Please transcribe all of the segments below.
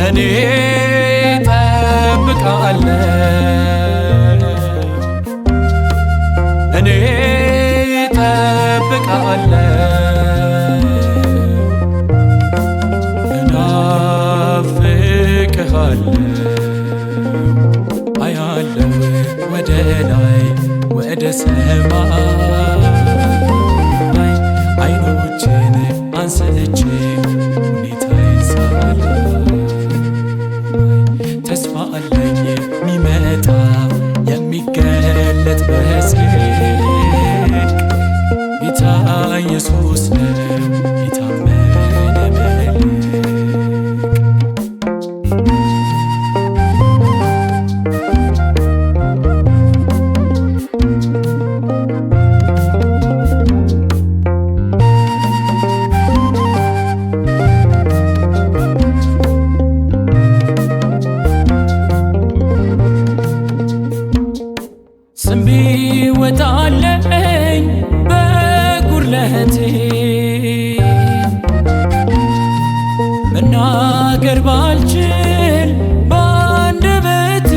እኔ እጠብቃለሁ እኔ እጠብቃለሁ እናፍቅሃለሁ አያለሁ ወደ ላይ ወደ ሰማይ አይኖቼን አንስቼ ሁኔታዬን ሳላይ ተስፋ አለኝ የሚመጣ የሚገለጥ በጽድቅ ጌታ ኢየሱስ ነው የታመነ መልሕቅ። ስም ቢወጣልኝ በጉድለቴ መናገር ባልችል በአንደበቴ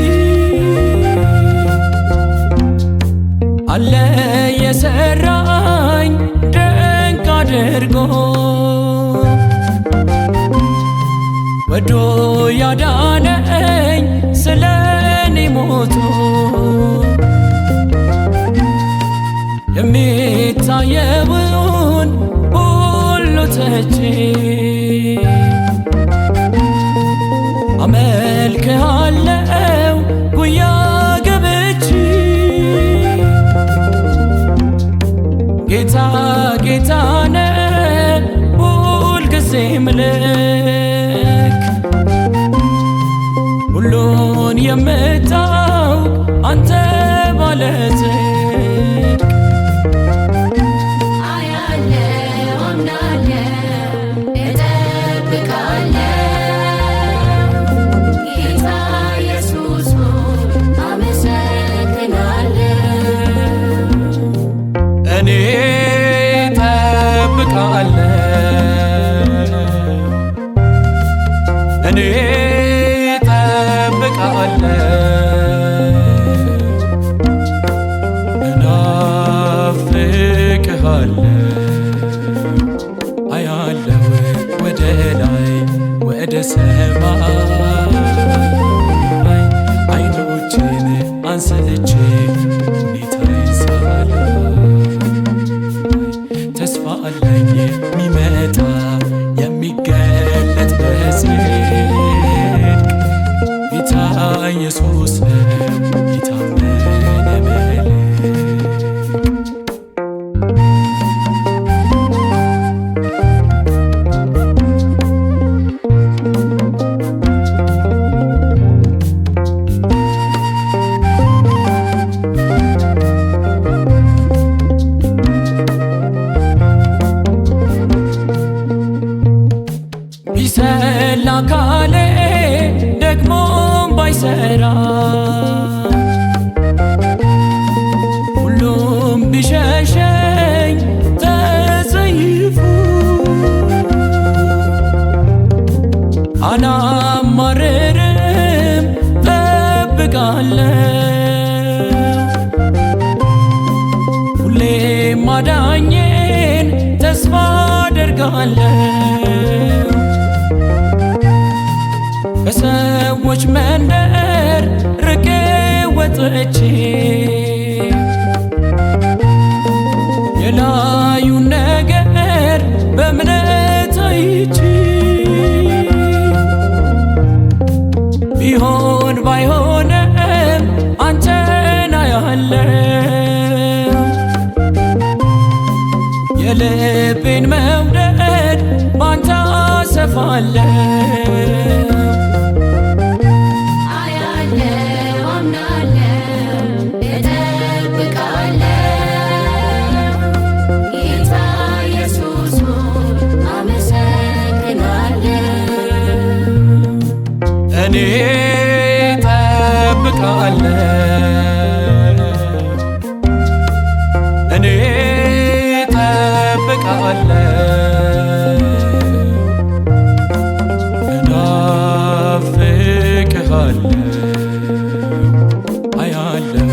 አለ የሰራኝ ድንቅ አድርጎ ወዶ ያዳነኝ ስለኔ ሞቶ የሚታየውን ሁሉ ትቼ አመልክሃለሁ ጉያ ገብቼ ጌታ ጌታ ነህ ሁልጊዜ ምልክ ሁሉን የምታውቅ አንተ ባለጽድቅ እኔ እጠብቃለሁ እኔ እጠብቃለሁ እናፍቅሃለሁ አያለሁ ወደ ላይ ወደ ሰማይ አይኖቼን አንስቼ ሁኔታዬን ሳላይ ተስፋ አለኝ የሚመጣ የሚገለጥ በጽድቅ ጌታ ኢየሱስ ነው የታመነ መልሕቅ። ቢሰላ አካሌ ደግሞም ባይሰራ ሁሉም ቢሸሸኝ ተጸይፎ አላማርርም እጠብቃለሁ ሁሌም ማዳኜን ተስፋ አደርጋለሁ ከሰዎች መንደር ርቄ ወጥቼ የላዩን ነገር በእምነት አይቼ ቢሆን ባይሆንም አንተን አያለሁ የልቤን መውደድ ባንተ አልፋለሁ አያለው አምናለው እጠብቃለው ጌታ ኢየሱስ ሆይ አመሰግናለው እኔ እጠብቃለሁ እኔ እጠብቃለሁ እናፍቅሃለሁ አያለሁ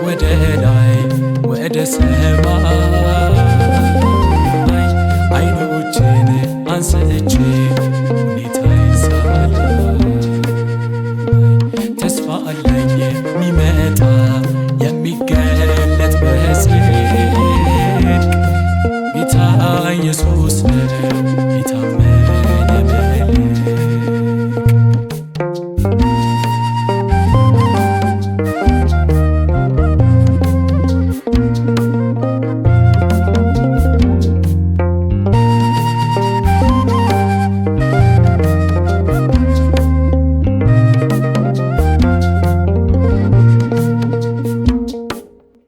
ወደ ላይ ወደ ሰማይ አይኖችን አንስቼ ሁኔታዬን ሳላይ ተስፋ አለኝ የሚመጣ የሚገለጥ በጽድቅ ጌታ ኢየሱስ ነው የታመነ መልሕቅ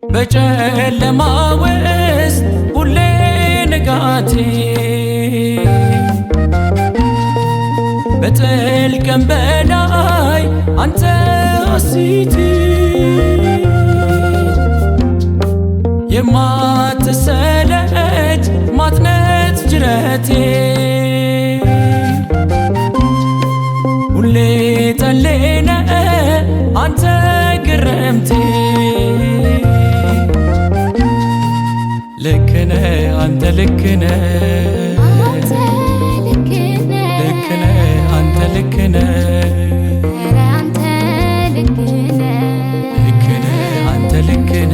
በጨለማ ውስጥ ሁሌ ንጋቴ በጥልቅም በላይ አንተ ሐሴቴ የማትሰለች ማትነት ጅረቴ ሁሌ ጠሌነ አንተ ግርምቴ ልክነ አንተ ልክነ ልክነ አንተ ልክነ ልክነ አንተ ልክነ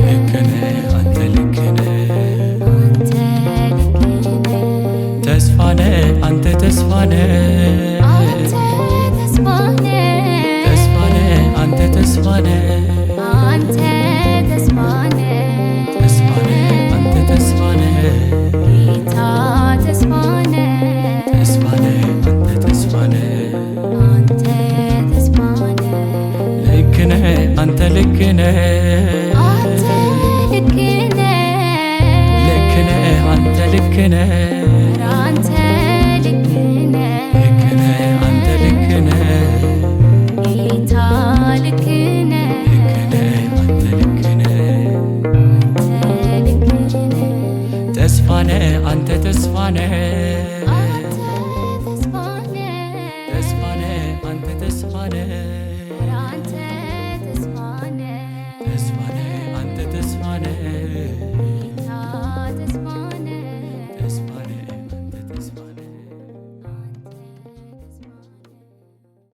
ልክነ አንተ ልክነ ተስፋነ አንተ ተስፋነ ተስፋነ አንተ ተስፋነ አንተ ተስፋነ ተስፋነ አንተ ተስፋነ ጌታ ተስፋነ ተስፋነ አንተ ተስፋነ አንተ ተስፋነ ልክነ አንተ ልክነ አንተ ልክነ ልክነ አንተ ልክነ አንተ ልክነ ልክነ አንተ ልክነ ጌታ ልክነ ልክነ አንተ ልክነ አንተ ልክነ ተስፋነ አንተ ተስፋነ